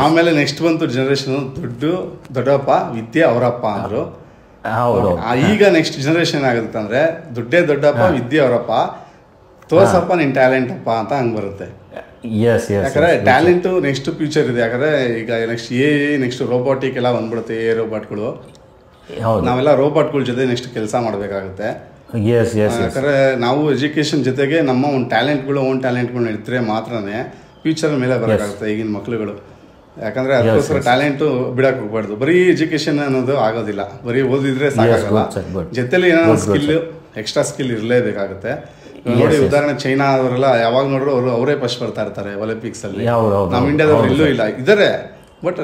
ಆಮೇಲೆ ನೆಕ್ಸ್ಟ್ ಬಂತು ಜನರೇಷನ್, ದುಡ್ಡು ದೊಡ್ಡಪ್ಪ, ವಿದ್ಯೆ ಅವರಪ್ಪ ಅಂದರು. ಈಗ ನೆಕ್ಸ್ಟ್ ಜನರೇಷನ್ ಆಗುತ್ತೆ ಅಂದರೆ ದುಡ್ಡೇ ದೊಡ್ಡಪ್ಪ, ವಿದ್ಯೆ ಅವರಪ್ಪ, ತೋರ್ಸಪ್ಪ ನಿನ್ನ ಟ್ಯಾಲೆಂಟ್ ಅಪ್ಪ ಅಂತ ಹಂಗೆ ಬರುತ್ತೆ. ಯಾಕಂದರೆ ಟ್ಯಾಲೆಂಟು ನೆಕ್ಸ್ಟ್ ಫ್ಯೂಚರ್ ಇದೆ. ಯಾಕಂದರೆ ಈಗ ನೆಕ್ಸ್ಟ್ ರೋಬೋಟಿಕ್ ಎಲ್ಲ ಬಂದ್ಬಿಡುತ್ತೆ, ರೋಬೋಟ್ಗಳು. ನಾವೆಲ್ಲ ರೋಬೋಟ್ಗಳ ಜೊತೆ ನೆಕ್ಸ್ಟ್ ಕೆಲಸ ಮಾಡಬೇಕಾಗುತ್ತೆ. ಯಾಕಂದರೆ ನಾವು ಎಜುಕೇಷನ್ ಜೊತೆಗೆ ನಮ್ಮ ಒಂದು ಟ್ಯಾಲೆಂಟ್ಗಳನ್ನ ಇದ್ದರೆ ಮಾತ್ರನೇ ಫ್ಯೂಚರ್ ಮೇಲೆ ಬರೋಕ್ಕಾಗುತ್ತೆ ಈಗಿನ ಮಕ್ಳುಗಳು. ಯಾಕಂದರೆ ಅದಕ್ಕೋಸ್ಕರ ಟ್ಯಾಲೆಂಟು ಬಿಡಕ್ಕೆ ಹೋಗ್ಬಾರ್ದು. ಬರೀ ಎಜುಕೇಷನ್ ಅನ್ನೋದು ಆಗೋದಿಲ್ಲ, ಬರೀ ಓದಿದ್ರೆ ಸಾಕಾಗಲ್ಲ. ಜೊತೆಲಿ ಏನೋ ಸ್ಕಿಲ್, ಎಕ್ಸ್ಟ್ರಾ ಸ್ಕಿಲ್ ಇರಲೇಬೇಕಾಗುತ್ತೆ. ನೋಡಿ, ಉದಾಹರಣೆ ಚೈನಾ ಅವರೆಲ್ಲ ಯಾವಾಗ ನೋಡ್ರು ಅವರೇ ಫಸ್ಟ್ ಬರ್ತಾ ಇರ್ತಾರೆ ಒಲಿಂಪಿಕ್ಸ್ ಅಲ್ಲಿ. ನಮ್ಮ ಇಂಡಿಯಾದವ್ರು ಎಲ್ಲೂ ಇಲ್ಲ, ಇದ್ದಾರೆ. ಬಟ್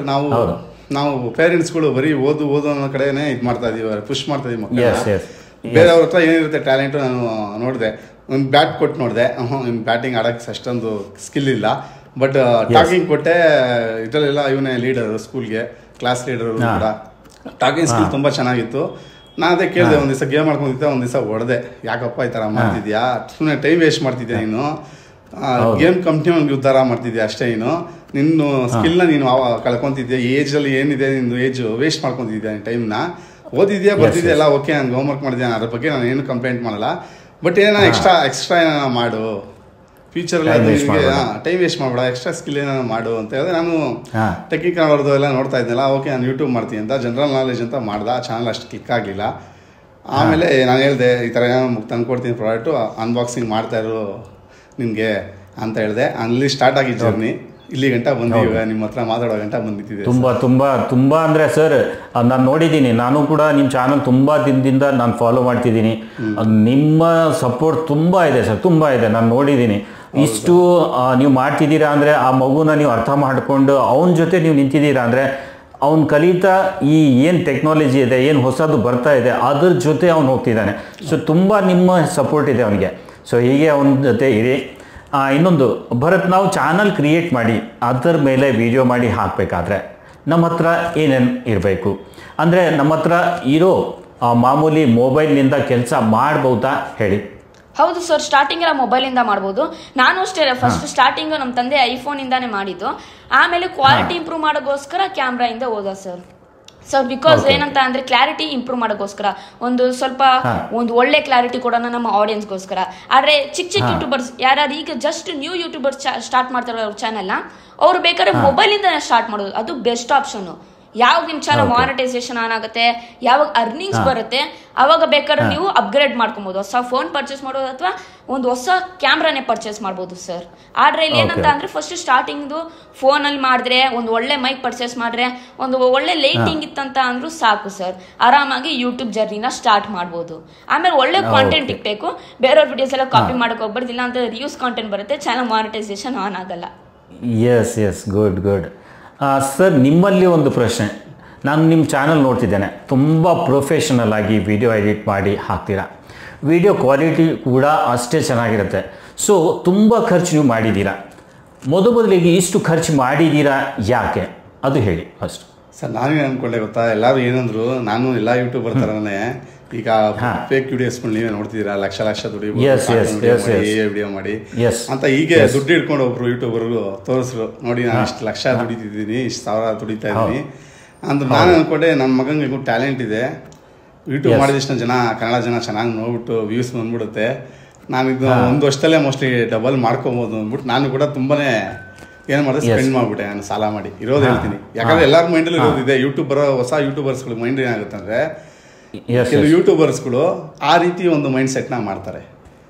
ನಾವು ಪೇರೆಂಟ್ಸ್ಗಳು ಬರೀ ಓದು ಅನ್ನೋ ಕಡೆನೇ ಇದು ಮಾಡ್ತಾ ಇದೀವಿ, ಪುಷ್ ಮಾಡ್ತಾ ಇದೀವಿ ಮಕ್ಕಳನ್ನ. ಬೇರೆಯವ್ರ ಹತ್ರ ಏನಿರುತ್ತೆ ಟ್ಯಾಲೆಂಟು ನಾನು ನೋಡಿದೆ, ಒಂದು ಬ್ಯಾಟ್ ಕೊಟ್ಟು ನೋಡಿದೆ, ಬ್ಯಾಟಿಂಗ್ ಆಡೋಕ್ಕೆ ಅಷ್ಟೊಂದು ಸ್ಕಿಲ್ ಇಲ್ಲ. ಬಟ್ ಟಾಕಿಂಗ್ ಕೊಟ್ಟೆ, ಇದರಲ್ಲೆಲ್ಲ ಇವನೇ ಲೀಡರು, ಸ್ಕೂಲ್ಗೆ ಕ್ಲಾಸ್ ಲೀಡರು ಕೂಡ. ಟಾಕಿಂಗ್ ಸ್ಕಿಲ್ ತುಂಬ ಚೆನ್ನಾಗಿತ್ತು. ನಾನು ಅದೇ ಕೇಳಿದೆ, ಒಂದು ದಿವಸ ಗೇಮ್ ಮಾಡ್ಕೊಂಡಿದ್ದೆ, ಒಂದು ದಿವಸ ಹೊಡೆದೆ. ಯಾಕಪ್ಪ ಈ ಥರ ಮಾಡ್ತಿದ್ಯಾ, ಸುಮ್ಮನೆ ಟೈಮ್ ವೇಸ್ಟ್ ಮಾಡ್ತಿದ್ಯಾ ನೀನು, ಗೇಮ್ ಕಂಪ್ನಿ ಒಂದು ಉದ್ಧಾರ ಮಾಡ್ತಿದ್ಯಾ ಅಷ್ಟೇ. ನಿನ್ನ ಸ್ಕಿಲ್ನ ನೀನು ಕಳ್ಕೊತಿದ್ಯಾ, ಏಜಲ್ಲಿ ಏನಿದೆ ನಿಂದು ಏಜ್ ವೇಸ್ಟ್ ಮಾಡ್ಕೊತಿದ್ಯಾ ನೀನು ಟೈಮ್ನ. ಓದಿದ್ಯಾ, ಬರ್ತಿದ್ಯಾ ಎಲ್ಲ ಓಕೆ, ನಾನು ಹೋಮ್ವರ್ಕ್ ಮಾಡಿದ್ಯಾ, ಅದ್ರ ಬಗ್ಗೆ ನಾನು ಏನು ಕಂಪ್ಲೇಂಟ್ ಮಾಡಲ್ಲ. ಬಟ್ ಏನೋ ಎಕ್ಸ್ಟ್ರಾ ಏನಾರ ಮಾಡು, ಫ್ಯೂಚರಲ್ಲಿ ಟೈಮ್ ವೇಸ್ಟ್ ಮಾಡಬೇಡ, ಎಕ್ಸ್ಟ್ರಾ ಸ್ಕಿಲ್ ಏನಾರ ಮಾಡು ಅಂತ ಹೇಳಿದ್ರೆ, ನಾನು ಟೆಕ್ನಿಕಲ್ ಅವ್ರದ್ದು ಎಲ್ಲ ನೋಡ್ತಾ ಇದ್ನಲ್ಲ, ಓಕೆ ನಾನು ಯೂಟ್ಯೂಬ್ ಮಾಡ್ತೀನಿ ಅಂತ ಜನರಲ್ ನಾಲೆಜ್ ಅಂತ ಮಾಡ್ದೆ. ಆ ಚಾನಲ್ ಅಷ್ಟು ಕ್ಲಿಕ್ ಆಗಲಿಲ್ಲ. ಆಮೇಲೆ ನಾನು ಹೇಳಿದೆ, ಈ ಥರ ಏನೋ ತಂದ್ಕೊಡ್ತೀನಿ ಪ್ರಾಡಕ್ಟು, ಅನ್ಬಾಕ್ಸಿಂಗ್ ಮಾಡ್ತಾಯಿರು ನಿಮಗೆ ಅಂತ ಹೇಳಿದೆ. ಅಲ್ಲಿ ಸ್ಟಾರ್ಟ್ ಆಗಿದ್ದು ಜರ್ನಿ. ಇಲ್ಲಿ ಗಂಟ ಬಂದಿವೆ, ನಿಮ್ಮ ಹತ್ರ ಮಾತಾಡೋ ಗಂಟ ಬಂದಿದ್ದಿದೆ. ತುಂಬ ಅಂದರೆ ಸರ್, ನಾನು ನೋಡಿದ್ದೀನಿ, ನಾನು ಕೂಡ ನಿಮ್ಮ ಚಾನಲ್ ತುಂಬ ದಿನದಿಂದ ನಾನು ಫಾಲೋ ಮಾಡ್ತಿದ್ದೀನಿ. ನಿಮ್ಮ ಸಪೋರ್ಟ್ ತುಂಬ ಇದೆ ಸರ್, ತುಂಬ ಇದೆ. ನಾನು ನೋಡಿದ್ದೀನಿ. ಇಷ್ಟು ನೀವು ಮಾಡ್ತಿದ್ದೀರಾ ಅಂದರೆ, ಆ ಮಗುನ ನೀವು ಅರ್ಥ ಮಾಡಿಕೊಂಡು ಅವನ ಜೊತೆ ನೀವು ನಿಂತಿದ್ದೀರಾ ಅಂದರೆ, ಅವ್ನು ಕಲಿತಾ ಈ ಏನು ಟೆಕ್ನಾಲಜಿ ಇದೆ, ಏನು ಹೊಸದು ಬರ್ತಾ ಇದೆ, ಅದ್ರ ಜೊತೆ ಅವ್ನು ಹೋಗ್ತಿದ್ದಾನೆ. ಸೊ ತುಂಬ ನಿಮ್ಮ ಸಪೋರ್ಟ್ ಇದೆ ಅವನಿಗೆ. ಸೊ ಹೀಗೆ ಅವನ ಜೊತೆ ಇರಿ. ಇನ್ನೊಂದು, ಭರತ್, ನಾವು ಚಾನಲ್ ಕ್ರಿಯೇಟ್ ಮಾಡಿ ಅದರ ಮೇಲೆ ವಿಡಿಯೋ ಮಾಡಿ ಹಾಕಬೇಕಾದ್ರೆ ನಮ್ಮ ಹತ್ರ ಏನೇನು ಇರಬೇಕು? ಅಂದರೆ ನಮ್ಮ ಹತ್ರ ಇರೋ ಮಾಮೂಲಿ ಮೊಬೈಲ್ನಿಂದ ಕೆಲಸ ಮಾಡ್ಬೋದಾ ಹೇಳಿ? ಹೌದು ಸರ್, ಸ್ಟಾರ್ಟಿಂಗ್ ಎಲ್ಲ ಮೊಬೈಲಿಂದ ಮಾಡ್ಬೋದು. ನಾನು ಅಷ್ಟೇ, ಫಸ್ಟ್ ಸ್ಟಾರ್ಟಿಂಗ್ ನಮ್ಮ ತಂದೆ ಐಫೋನಿಂದಾನೇ ಮಾಡಿದ್ದು. ಆಮೇಲೆ ಕ್ವಾಲಿಟಿ ಇಂಪ್ರೂವ್ ಮಾಡೋಕ್ಕೋಸ್ಕರ ಕ್ಯಾಮ್ರಾಯಿಂದ ಹೋದ ಸರ್. ಬಿಕಾಸ್ ಏನಂತ ಅಂದ್ರೆ, ಕ್ಲಾರಿಟಿ ಇಂಪ್ರೂವ್ ಮಾಡೋಕ್ಕೋಸ್ಕರ, ಒಂದು ಒಳ್ಳೆ ಕ್ಲಾರಿಟಿ ಕೊಡೋಣ ನಮ್ಮ ಆಡಿಯನ್ಸ್ಗೋಸ್ಕರ. ಆದ್ರೆ ಚಿಕ್ಕ ಯೂಟ್ಯೂಬರ್ಸ್ ಯಾರು ಈಗ ಜಸ್ಟ್ ನ್ಯೂ ಯೂಟ್ಯೂಬರ್ಸ್ ಸ್ಟಾರ್ಟ್ ಮಾಡ್ತಾರೆ ಅವ್ರ ಚಾನೆಲ್ನ, ಅವ್ರು ಬೇಕಾದ್ರೆ ಮೊಬೈಲಿಂದ ಸ್ಟಾರ್ಟ್ ಮಾಡೋದು, ಅದು ಬೆಸ್ಟ್ ಆಪ್ಷನ್. ಯಾವಾಗ ನಿಮ್ಮ ಚಾನಲ್ ಮಾನಿಟೈಸೇಷನ್ ಆನ್ ಆಗುತ್ತೆ, ಯಾವಾಗ ಅರ್ನಿಂಗ್ಸ್ ಬರುತ್ತೆ, ಅವಾಗ ಬೇಕಾದ್ರೆ ನೀವು ಅಪ್ಗ್ರೇಡ್ ಮಾಡ್ಕೊಬೋದು. ಹೊಸ ಫೋನ್ ಪರ್ಚೇಸ್ ಮಾಡೋದು ಅಥವಾ ಒಂದು ಹೊಸ ಕ್ಯಾಮ್ರಾನೇ ಪರ್ಚೇಸ್ ಮಾಡ್ಬೋದು ಸರ್. ಆದ್ರೆ ಇಲ್ಲಿ ಏನಂತ ಅಂದ್ರೆ, ಫಸ್ಟ್ ಸ್ಟಾರ್ಟಿಂಗ್ದು ಫೋನಲ್ಲಿ ಮಾಡಿದ್ರೆ, ಒಂದು ಒಳ್ಳೆ ಮೈಕ್ ಪರ್ಚೇಸ್ ಮಾಡಿದ್ರೆ, ಒಂದು ಒಳ್ಳೆ ಲೈಟಿಂಗ್ ಇತ್ತಂತ ಅಂದ್ರೂ ಸಾಕು ಸರ್, ಆರಾಮಾಗಿ ಯೂಟ್ಯೂಬ್ ಜರ್ನಿನ ಸ್ಟಾರ್ಟ್ ಮಾಡ್ಬೋದು. ಆಮೇಲೆ ಒಳ್ಳೆ ಕಾಂಟೆಂಟ್ ಇಕ್ಬೇಕು, ಬೇರೆಯವ್ರ ವಿಡಿಯೋಸ್ ಎಲ್ಲ ಕಾಪಿ ಮಾಡಕ್ ಹೋಗ್ಬಾರ್ದು, ಇಲ್ಲ ಅಂತ ರಿವ್ಯೂಸ್ ಕಾಂಟೆಂಟ್ ಬರುತ್ತೆ, ಚಾನಲ್ ಮಾನಿಟೈಸೇಷನ್ ಆನ್ ಆಗಲ್ಲ. Yes good. ಸರ್, ನಿಮ್ಮಲ್ಲಿ ಒಂದು ಪ್ರಶ್ನೆ. ನಾನು ನಿಮ್ಮ ಚಾನಲ್ ನೋಡ್ತಿದ್ದೇನೆ, ತುಂಬ ಪ್ರೊಫೆಷನಲ್ ಆಗಿ ವಿಡಿಯೋ ಎಡಿಟ್ ಮಾಡಿ ಹಾಕ್ತೀರಾ, ವಿಡಿಯೋ ಕ್ವಾಲಿಟಿ ಕೂಡ ಅಷ್ಟೇ ಚೆನ್ನಾಗಿರುತ್ತೆ. ಸೊ ತುಂಬ ಖರ್ಚು ನೀವು ಮಾಡಿದ್ದೀರಾ. ಮೊದಲಿಗೆ ಇಷ್ಟು ಖರ್ಚು ಮಾಡಿದ್ದೀರಾ ಯಾಕೆ, ಅದು ಹೇಳಿ ಫಸ್ಟ್. ಸರ್, ನಾನೇನು ಅಂದ್ಕೊಂಡೆ ಗೊತ್ತಾ, ಎಲ್ಲರೂ ಏನಂದ್ರು, ನಾನು ಎಲ್ಲ ಯೂಟ್ಯೂಬರ್ ಥರನೇ ಈಗ ಫೇಕ್ ವಿಡಿಯೋಸ್ಗಳು ನೀವೇ ನೋಡ್ತಿದ್ದೀರಾ, ಲಕ್ಷ ವಿಡಿಯೋ ಮಾಡಿ ಅಂತ. ಹೀಗೆ ದುಡ್ಡು ಹಿಡ್ಕೊಂಡು ಒಬ್ರು ಯೂಟ್ಯೂಬರ್ಗಳು ತೋರಿಸ್ರು, ನೋಡಿ ನಾನು ಇಷ್ಟು ಲಕ್ಷ ದುಡಿತಿದ್ದೀನಿ, ಇಷ್ಟು ಸಾವಿರ ದುಡಿತಾ ಇದ್ದೀನಿ ಅಂದ್ರೆ. ನಾನು ಅಂದ್ಕೊಂಡೆ, ನನ್ನ ಮಗನಿಗೆ ಟ್ಯಾಲೆಂಟ್ ಇದೆ, ಯೂಟ್ಯೂಬ್ ಮಾಡಿದಷ್ಟು ಕನ್ನಡ ಜನ ಚೆನ್ನಾಗಿ ನೋಡ್ಬಿಟ್ಟು ವ್ಯೂಸ್ ಬಂದ್ಬಿಡುತ್ತೆ, ನಾನು ಇದು ಒಂದು ವರ್ಷದಲ್ಲೇ ಮೋಸ್ಟ್ಲಿ ಡಬಲ್ ಮಾಡ್ಕೊಬೋದು ಅಂದ್ಬಿಟ್ಟು ನಾನು ಕೂಡ ತುಂಬಾನೇ ಏನು ಮಾಡಿದೆ, ಸ್ಪೆಂಡ್ ಮಾಡಿಬಿಟ್ಟೆ. ನಾನು ಸಾಲ ಮಾಡಿ ಇರೋದು ಹೇಳ್ತೀನಿ. ಯಾಕಂದ್ರೆ ಎಲ್ಲರ ಮೈಂಡಲ್ಲಿ ಇರೋದಿದೆ. ಹೊಸ ಯೂಟ್ಯೂಬರ್ಸ್ಗಳು ಮೈಂಡ್ ಏನಾಗುತ್ತೆ ಅಂದರೆ, ಕೆಲವು ಯೂಟ್ಯೂಬರ್ಸ್ಗಳು ಆ ರೀತಿ ಒಂದು ಮೈಂಡ್ ಸೆಟ್ನ ಮಾಡ್ತಾರೆ,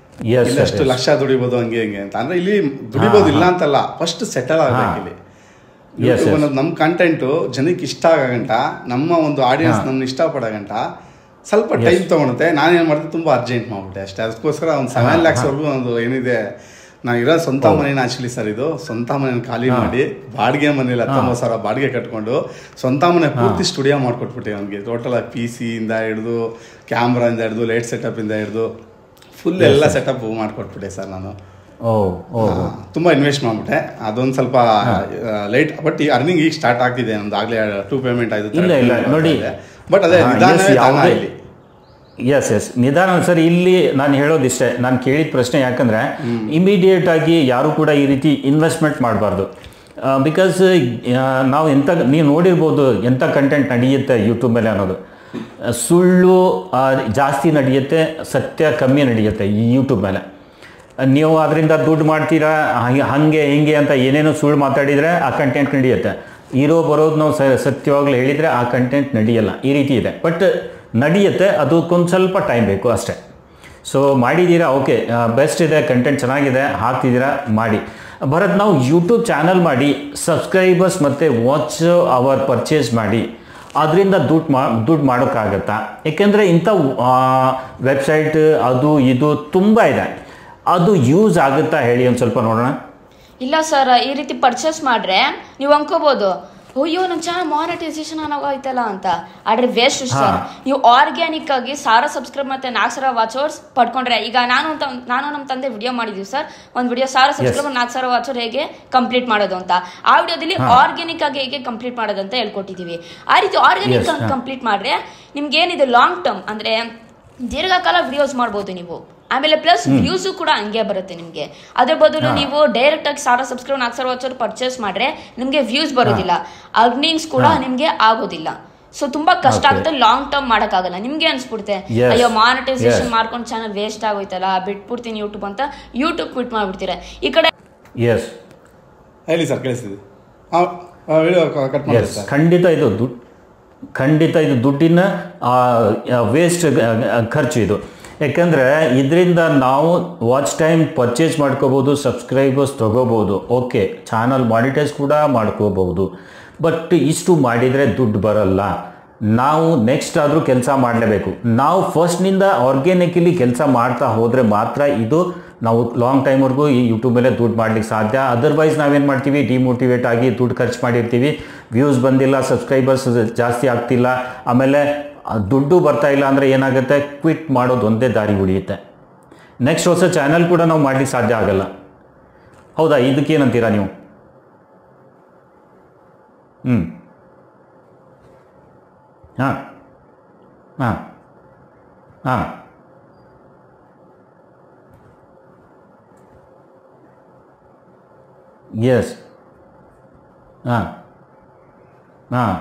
ಇಲ್ಲಷ್ಟು ಲಕ್ಷ ದುಡಿಬೋದು ಹಂಗೆ ಹಿಂಗೆ ಅಂತ. ಅಂದ್ರೆ ಇಲ್ಲಿ ದುಡಿಬೋದು ಇಲ್ಲ ಅಂತಲ್ಲ, ಫಸ್ಟ್ ಸೆಟಲ್ ಆಗ್ಬೇಕು. ಇಲ್ಲಿ ಯೂಟ್ಯೂಬ್ ಅನ್ನೋದು ನಮ್ಮ ಕಂಟೆಂಟು ಜನಕ್ಕೆ ಇಷ್ಟ ಆಗಂಟ, ನಮ್ಮ ಒಂದು ಆಡಿಯನ್ಸ್ ನಮ್ಮನ್ನ ಇಷ್ಟಪಡೋಗಂಟ ಸ್ವಲ್ಪ ಟೈಮ್ ತೊಗೊಳುತ್ತೆ. ನಾನೇನು ಮಾಡಿದೆ, ತುಂಬ ಅರ್ಜೆಂಟ್ ಮಾಡಿಬಿಟ್ಟೆ ಅಷ್ಟೇ. ಅದಕ್ಕೋಸ್ಕರ ಒಂದು 7 lakhsವರೆಗೂ ಒಂದು ಏನಿದೆ, ನಾನು ಇರೋ ಸ್ವಂತ ಮನೇನ ಆ್ಯಕ್ಚುಲಿ ಸರ್ ಇದು ಸ್ವಂತ ಮನೇನ ಖಾಲಿ ಮಾಡಿ ಬಾಡಿಗೆ ಮನೇಲಿ 19,000 ಬಾಡಿಗೆ ಕಟ್ಕೊಂಡು ಸ್ವಂತ ಮನೆ ಪೂರ್ತಿ ಸ್ಟುಡಿಯೋ ಮಾಡಿಕೊಟ್ಬಿಟ್ಟೆ ಅವನಿಗೆ. ಟೋಟಲ್ PC ಇಂದ ಹಿಡಿದು ಕ್ಯಾಮ್ರಾಯಿಂದ ಹಿಡಿದು ಲೈಟ್ ಸೆಟಪಿಂದ ಹಿಡಿದು ಫುಲ್ ಎಲ್ಲ ಸೆಟಪ್ ಮಾಡಿಕೊಟ್ಬಿಟ್ಟೆ ಸರ್ ನಾನು. ತುಂಬ ಇನ್ವೆಸ್ಟ್ ಮಾಡಿಬಿಟ್ಟೆ. ಅದೊಂದು ಸ್ವಲ್ಪ ಲೇಟ್, ಬಟ್ ಈ ಅರ್ನಿಂಗ್ ಈಗ ಸ್ಟಾರ್ಟ್ ಆಗ್ತಿದೆ. ನಮ್ದು ಆಗಲೇ 2 ಪೇಮೆಂಟ್ ಆಯಿತು ನೋಡಿ. ಬಟ್ ಅದೇ ನಿಧಾನ. ಎಸ್ ನಿಧಾನ ಸರ್. ಇಲ್ಲಿ ನಾನು ಹೇಳೋದಿಷ್ಟೇ, ನಾನು ಕೇಳಿದ ಪ್ರಶ್ನೆ ಯಾಕಂದರೆ ಇಮಿಡಿಯೇಟ್ ಆಗಿ ಯಾರು ಕೂಡ ಈ ರೀತಿ ಇನ್ವೆಸ್ಟ್ಮೆಂಟ್ ಮಾಡಬಾರ್ದು. ಬಿಕಾಸ್ ನಾವು ನೀವು ನೋಡಿರ್ಬೋದು ಎಂಥ ಕಂಟೆಂಟ್ ನಡೆಯುತ್ತೆ ಯೂಟ್ಯೂಬ್ ಮೇಲೆ ಅನ್ನೋದು. ಸುಳ್ಳು ಜಾಸ್ತಿ ನಡೆಯುತ್ತೆ, ಸತ್ಯ ಕಮ್ಮಿ ನಡೆಯುತ್ತೆ ಈ ಯೂಟ್ಯೂಬ್ ಮೇಲೆ. ನೀವು ಅದರಿಂದ ದುಡ್ಡು ಮಾಡ್ತೀರಾ ಹಾಗೆ ಹಿಂಗೆ ಅಂತ ಏನೇನೋ ಸುಳ್ಳು ಮಾತಾಡಿದರೆ ಆ ಕಂಟೆಂಟ್ ನಡೆಯುತ್ತೆ. ಬರೋದು ನಾವು ಸತ್ಯವಾಗ್ಲೂ ಹೇಳಿದರೆ ಆ ಕಂಟೆಂಟ್ ನಡೆಯಲ್ಲ. ಈ ರೀತಿ ಇದೆ. ಬಟ್ ನಡೆಯುತ್ತೆ, ಅದಕ್ಕೊಂದು ಸ್ವಲ್ಪ ಟೈಮ್ ಬೇಕು ಅಷ್ಟೇ. ಸೊ ಮಾಡಿದ್ದೀರಾ, ಓಕೆ, ಬೆಸ್ಟ್ ಇದೆ, ಕಂಟೆಂಟ್ ಚೆನ್ನಾಗಿದೆ, ಹಾಕ್ತಿದ್ದೀರಾ, ಮಾಡಿ. ಭರತ್, ನಾವು ಯೂಟ್ಯೂಬ್ ಚಾನಲ್ ಮಾಡಿ ಸಬ್ಸ್ಕ್ರೈಬರ್ಸ್ ಮತ್ತು ವಾಚ್ ಅವರ್ ಪರ್ಚೇಸ್ ಮಾಡಿ ಅದರಿಂದ ದುಡ್ಡು ಮಾಡೋಕ್ಕಾಗತ್ತಾ? ಏಕೆಂದರೆ ಇಂಥ ವೆಬ್ಸೈಟ್ ಅದು ಇದು ತುಂಬ ಇದೆ. ಅದು ಯೂಸ್ ಆಗುತ್ತಾ ಹೇಳಿ ಒಂದು ಸ್ವಲ್ಪ ನೋಡೋಣ. ಇಲ್ಲ ಸರ್, ಈ ರೀತಿ ಪರ್ಚೇಸ್ ಮಾಡ್ರೆ ನೀವು ಅನ್ಕೋಬಹುದು, ಅಯ್ಯೋ ನಮ್ಮ ಚಾನಲ್ ಮಾನಿಟೈಸೇಷನ್ ಆಗೋಯ್ತಲ್ಲ ಅಂತ. ಆದ್ರೆ ವೇಸ್ಟ್ ಸರ್. ನೀವು ಆರ್ಗ್ಯಾನಿಕ್ ಆಗಿ 1000 ಸಬ್ಸ್ಕ್ರೈಬ್ ಮತ್ತೆ 4,000 ವಾಚರ್ಸ್ ಪಡ್ಕೊಂಡ್ರೆ, ಈಗ ನಾನು ನಮ್ಮ ತಂದೆ ವಿಡಿಯೋ ಮಾಡಿದೀವಿ ಸರ್. ಒಂದು ವಿಡಿಯೋ 1000 ಸಬ್ಸ್ಕ್ರೈಬರ್ 4,000 ವಾಚರ್ ಹೇಗೆ ಕಂಪ್ಲೀಟ್ ಮಾಡೋದು ಅಂತ. ಆ ವಿಡಿಯೋದಲ್ಲಿ ಆರ್ಗ್ಯಾನಿಕ್ ಆಗಿ ಹೇಗೆ ಕಂಪ್ಲೀಟ್ ಮಾಡೋದು ಅಂತ ಹೇಳ್ಕೊಟ್ಟಿದೀವಿ. ಆ ರೀತಿ ಆರ್ಗ್ಯಾನಿಕ್ ಆಗಿ ಕಂಪ್ಲೀಟ್ ಮಾಡ್ರೆ ನಿಮ್ಗೆ ಏನಿದೆ ಲಾಂಗ್ ಟರ್ಮ್ ಅಂದ್ರೆ ದೀರ್ಘಕಾಲ ವಿಡಿಯೋಸ್ ಮಾಡ್ಬೋದು ನೀವು. ಆಮೇಲೆ ಪ್ಲಸ್ ವ್ಯೂಸು ಕೂಡ ಹಂಗೆ ಬರುತ್ತೆ ನಿಮಗೆ. ಅದ್ರ ಬದಲು ನೀವು ಡೈರೆಕ್ಟ್ ಆಗಿ 1000 ಸಬ್ಸ್ಕ್ರೈಬ್ 4,000 ವಾಚರ್ ಪರ್ಚೇಸ್ ಮಾಡ್ರೆ ನಿಮಗೆ ವ್ಯೂಸ್ ಬರೋದಿಲ್ಲ, ಅರ್ನಿಂಗ್ಸ್ ಕೂಡ ನಿಮ್ಗೆ ಆಗೋದಿಲ್ಲ. ಸೊ ತುಂಬಾ ಕಷ್ಟ ಆಗುತ್ತೆ, ಲಾಂಗ್ ಟರ್ಮ್ ಮಾಡಕ್ಕಾಗಲ್ಲ. ನಿಮ್ಗೆ ಅನ್ಸ್ಬಿಡುತ್ತೆ, ಅಯ್ಯೋ ಮಾನಿಟೈಸೇಷನ್ ಮಾಡ್ಕೊಂಡು ಚಾನಲ್ ವೇಸ್ಟ್ ಆಗೋಯ್ತಲ್ಲ, ಬಿಟ್ಬಿಡ್ತೀನಿ ಯೂಟ್ಯೂಬ್ ಅಂತ ಯೂಟ್ಯೂಬ್ ಕ್ವಿಟ್ ಮಾಡ್ಬಿಡ್ತೀರಾ. ಈ ಕಡೆ ಹೇಳಿ ಸರ್, ಕೇಳಿಸ್ತಿದೆ. ಖಂಡಿತ ಇದು ದುಡ್ಡಿನ ವೇಸ್ಟ್ ಖರ್ಚು ಇದು. ಯಾಕಂದರೆ ಇದರಿಂದ ನಾವು ವಾಚ್ ಟೈಮ್ ಪರ್ಚೇಸ್ ಮಾಡ್ಕೋಬೋದು, ಸಬ್ಸ್ಕ್ರೈಬರ್ಸ್ ತೊಗೋಬೋದು, ಓಕೆ, ಚಾನಲ್ ಮಾನಿಟೈಸ್ ಕೂಡ ಮಾಡ್ಕೋಬೋದು. ಬಟ್ ಇಷ್ಟು ಮಾಡಿದರೆ ದುಡ್ಡು ಬರಲ್ಲ. ನಾವು ನೆಕ್ಸ್ಟ್ ಆದರೂ ಕೆಲಸ ಮಾಡಲೇಬೇಕು. ನಾವು ಫಸ್ಟ್ನಿಂದ ಆರ್ಗ್ಯಾನಿಕಲಿ ಕೆಲಸ ಮಾಡ್ತಾ ಹೋದರೆ ಮಾತ್ರ ಇದು ನಾವು ಲಾಂಗ್ ಟೈಮ್ವರೆಗೂ ಈ ಯೂಟ್ಯೂಬ್ ಮೇಲೆ ದುಡ್ಡು ಮಾಡಲಿಕ್ಕೆ ಸಾಧ್ಯ. ಅದರ್ವೈಸ್ ನಾವೇನು ಮಾಡ್ತೀವಿ, ಡಿಮೋಟಿವೇಟ್ ಆಗಿ ದುಡ್ಡು ಖರ್ಚು ಮಾಡಿರ್ತೀವಿ, ವ್ಯೂಸ್ ಬಂದಿಲ್ಲ, ಸಬ್ಸ್ಕ್ರೈಬರ್ಸ್ ಜಾಸ್ತಿ ಆಗ್ತಿಲ್ಲ, ಆಮೇಲೆ ದುಡ್ಡು ಬರ್ತಾ ಇಲ್ಲ ಅಂದರೆ ಏನಾಗುತ್ತೆ, ಕ್ವಿಟ್ ಮಾಡೋದು ಒಂದೇ ದಾರಿ ಉಳಿಯುತ್ತೆ. ನೆಕ್ಸ್ಟ್ ಹೊಸ ಚಾನಲ್ ಕೂಡ ನಾವು ಮಾಡಲಿಕ್ಕೆ ಸಾಧ್ಯ ಆಗಲ್ಲ. ಹೌದಾ? ಇದಕ್ಕೇನಂತೀರಾ ನೀವು? ಹಾಂ ಹಾಂ ಹಾಂ ಎಸ್ ಹಾಂ ಹಾಂ